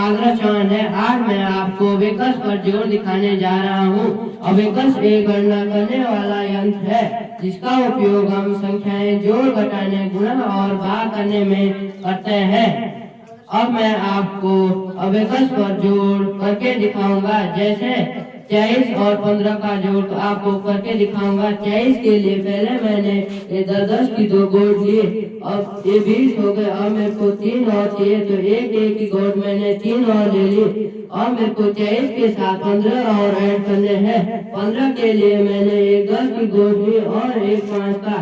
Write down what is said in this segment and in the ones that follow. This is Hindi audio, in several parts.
आग्रह चौहान है। आज मैं आपको अबेकस पर जोर दिखाने जा रहा हूँ। अबेकस एक गणना करने वाला यंत्र है जिसका उपयोग हम संख्याएं जोड़, घटाने, गुणा और भाग करने में करते हैं। अब मैं आपको अबेकस पर जोड़ करके दिखाऊंगा। जैसे 23 और 15 का जोड़ तो आपको करके दिखाऊंगा। 23 के लिए पहले मैंने ये 10 की 2 गोट लिए। अब ये 20 हो गए। अब मेरे को 3 और चाहिए तो एक की गोट मैंने 3 और ले ली। और मेरे को 23 के साथ 15 और ऐड करने हैं। 15 के लिए मैंने एक 10 की गोट ली और एक 5 का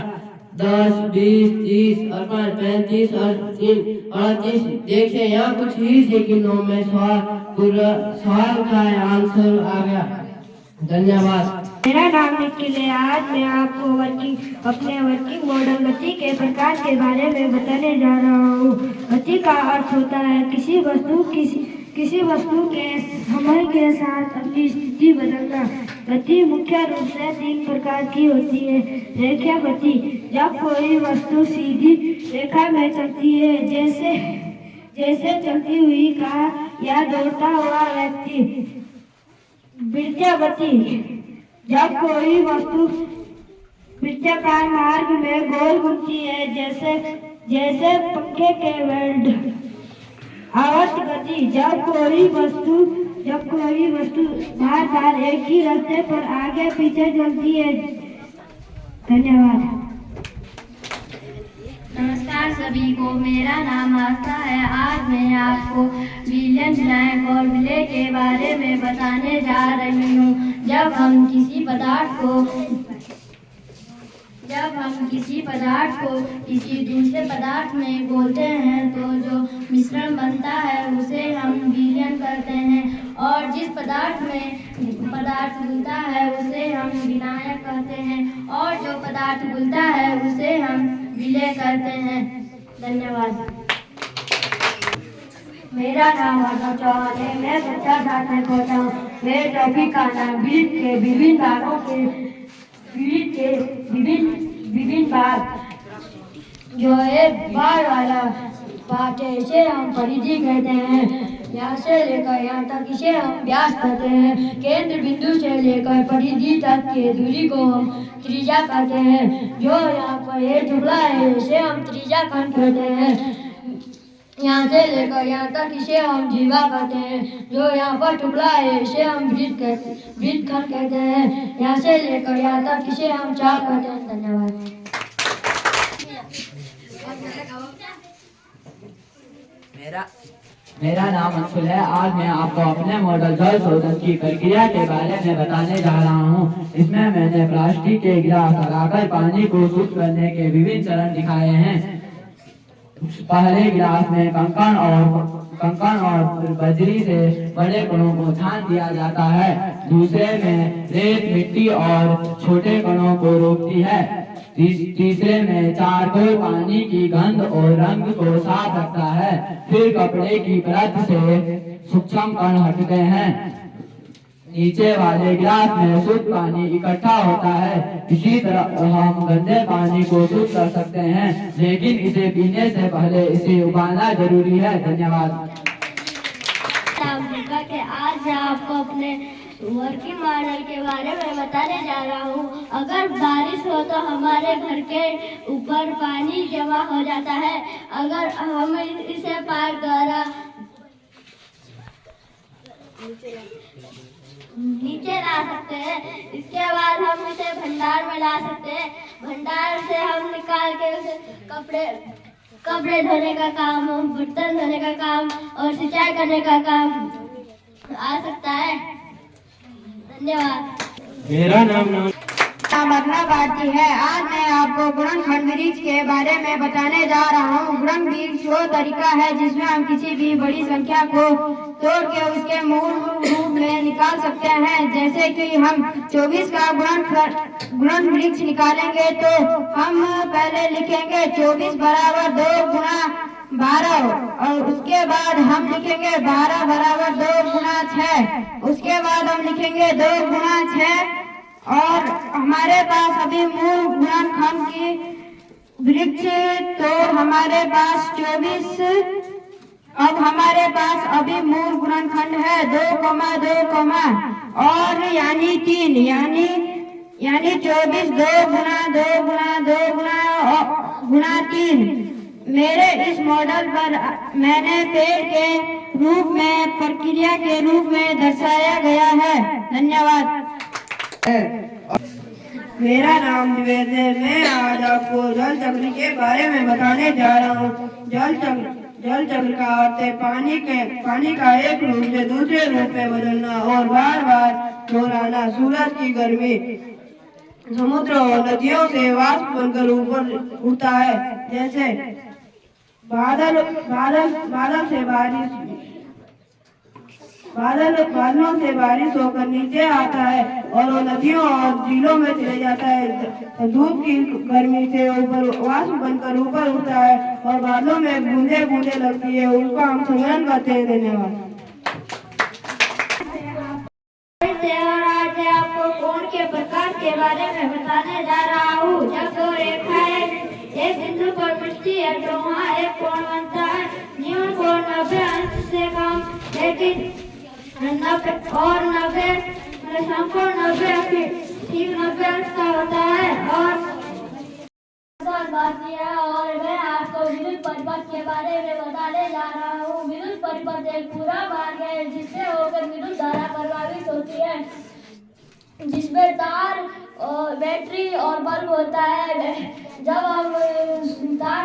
10, 20, 30 और 5 35 और 3 38। देखिए यहाँ कुछ ही सेकंडों में सवाल का आंसर आ गया। धन्यवाद। मेरा नाम निखिल है। आज मैं आपको अपने वर्किंग मॉडल गति के प्रकार के बारे में बताने जा रहा हूँ। गति का अर्थ होता है किसी वस्तु के समय के साथ अपनी स्थिति बदलना। गति मुख्य रूप से 3 प्रकार की होती है। रेखीय गति, जब कोई वस्तु सीधी रेखा में चलती है, जैसे चलती हुई कार या दौड़ता हुआ व्यक्ति। वृत्तीय गति, जब कोई वस्तु वृत्ताकार मार्ग में गोल घूमती है, जैसे पंखे के वेल्ड। आवर्त गति, जब कोई वस्तु बार बार एक ही रास्ते पर आगे पीछे चलती है। धन्यवाद। नमस्कार सभी को, मेरा नाम आस्था है। आज मैं आपको विलियम ब्लैंक और विले के बारे में बताने जा रही हूँ। जब हम किसी पदार्थ को किसी दूसरे पदार्थ में घोलते हैं तो जो मिश्रण बनता है उसे हम विलयन कहते हैं। और जिस पदार्थ घुलता है उसे हम विनायक कहते हैं। और जो पदार्थ घुलता है उसे हम विलय कहते हैं। धन्यवाद। मेरा नाम अर्णव चौहान है। मैं कक्षा 7 में पढ़ता हूँ। मेरे टॉपिक का नाम विद्युत के विभिन्न भागों के विभिन्न भाग। जो एक बार वाला पार्ट है इसे हम परिधि कहते हैं। यहाँ से लेकर यहाँ तक इसे हम व्यास कहते हैं। केंद्र बिंदु से लेकर परिधि तक की दूरी को हम त्रिज्या कहते हैं। जो यहाँ पर ये टुकड़ा है इसे हम त्रिज्या खंड कहते हैं। यहाँ से लेकर यहाँ तक इसे हम जीवा कहते हैं। जो यहाँ पर टुकड़ा है इसे हम वृत्त खंड कहते हैं। यहाँ से लेकर यहाँ तक इसे हम चाप कहते हैं। धन्यवाद। मेरा नाम अंशुल है। आज मैं आपको अपने मॉडल जल शोधन की प्रक्रिया के बारे में बताने जा रहा हूँ। इसमें मैंने प्लास्टिक के गिलास लगाकर पानी को शुद्ध करने के विभिन्न चरण दिखाए हैं। पहले गिलास में कंकड़ और बजरी से बड़े कणों को छान दिया जाता है। दूसरे में रेत, मिट्टी और छोटे कणों को रोकती है। तीसरे में चारकोल पानी की गंध और रंग को साफ रखता है। फिर कपड़े की परत से सूक्ष्म कण हटते हैं। नीचे वाले गिलास में शुद्ध पानी इकट्ठा होता है। इसी तरह हम गंदे पानी को शुद्ध कर सकते हैं, लेकिन इसे पीने से पहले इसे उबालना जरूरी है। धन्यवाद। आज मैं आपको अपने वर्किंग मॉडल के बारे में बताने जा रहा हूँ। अगर बारिश हो तो हमारे घर के ऊपर पानी जमा हो जाता है। अगर हम इसे पाइप द्वारा नीचे ला सकते हैं। इसके बाद हम इसे भंडार में ला सकते हैं। भंडार से हम निकाल के उसे कपड़े धोने का काम, बर्तन धोने का काम और सिंचाई करने का काम आ सकता है। धन्यवाद। मेरा नाम भारती है। आज मैं आपको गुणनखंड वृक्ष के बारे में बताने जा रहा हूँ। गुणन वृक्ष वो तरीका है जिसमें हम किसी भी बड़ी संख्या को तोड़ के उसके मूल रूप में निकाल सकते हैं। जैसे कि हम 24 का गुणन वृक्ष निकालेंगे तो हम पहले लिखेंगे 24 बराबर 2 गुणा 12 और उसके बाद हम लिखेंगे 12 बराबर 2 गुणा 6। उसके बाद हम लिखेंगे 2 गुणा 6 और हमारे पास अभी मूल गुणनखंड की वृक्ष तो हमारे पास 24। अब हमारे पास अभी मूल 2,2, और यानी 3 यानी 24, 2 × 2 × 2 × 3। मेरे इस मॉडल पर मैंने पेड़ के रूप में प्रक्रिया के रूप में दर्शाया गया है। धन्यवाद। मेरा नाम द्विवेद है। मैं आज आपको जल चक्र के बारे में बताने जा रहा हूँ। जल चक्र का अर्थ है पानी का एक रूप से दूसरे रूप में बदलना और बार बार दोहराना। सूरज की गर्मी समुद्र और नदियों से वाष्प बनकर ऊपर उठता है। जैसे बादलों से बारिश होकर नीचे आता है और वो नदियों और झीलों में चले जाता है। धूप की गर्मी से ऊपर वाष्प बनकर ऊपर उठता है और बादलों में बूंदे बूंदे लगती है। उसका हम संग्रहण करते हैं। धन्यवाद। आज आपको कोण के प्रकार के बारे में बताने जा रहा हूँ। जब दो रेखाएं एक बिंदु पर मिलती है तो वहाँ एक कोण बनता है। न्यून कोण 90 अंश से कम, लेकिन 90 ठीक 90 अंश का होता है। और मैं आपको विद्युत परिपथ के बारे में बताने जा रहा हूँ। विद्युत परिपथ एक पूरा मार्ग है जिससे होकर विद्युत धारा प्रभावित होती है, जिसमें तार, बैटरी और बल्ब होता है। जब हम तार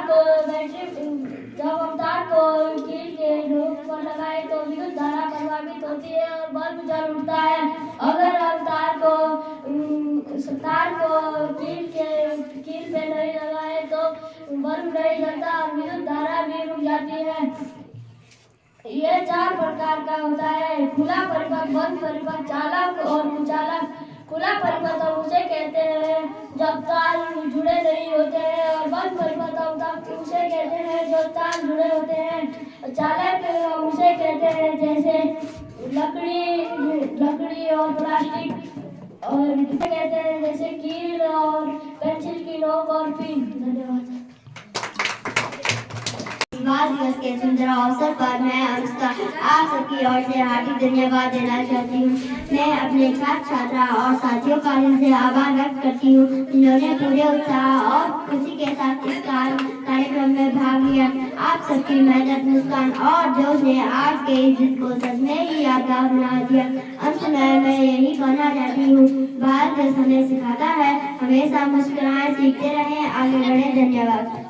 को कील के नोक पर लगाए तो विद्युत धारा प्रभावित होती है और बल्ब जल उठता है। अगर हम तार को कील पे नहीं लगाए तो बल्ब नहीं जलता और विद्युत धारा भी रुक जाती है। यह 4 प्रकार का होता है: खुला परिपथ, बंद परिपथ, चालक और कुचालक। खुला परिपथ हम उसे कहते हैं जब तार जुड़े नहीं होते हैं, और बंद परिपथ हम उसे कहते हैं जो तार जुड़े होते हैं। चालक हम उसे कहते हैं जैसे लकड़ी और प्लास्टिक, और कहते हैं जैसे कील और पेंसिल की नोक और पिन। धन्यवाद। बाल दिवस के सुंदर अवसर पर मैं अनुष्का आप सबकी ओर से हार्दिक धन्यवाद देना चाहती हूँ। मैं अपने छात्रा और साथियों का दिल से आभार व्यक्त करती हूँ जिन्होंने पूरे उत्साह और खुशी के साथ इस कार्यक्रम में भाग लिया। आप सबकी मेहनत, मुस्कान और जोश ने आज के इस दिन को सच में ही यादगार बना दिया। अंत में मैं यही कहना चाहती हूँ, बाल दिवस हमें सिखाता है हमेशा मुस्कुराएं, सीखते रहें, आगे बढ़े। धन्यवाद।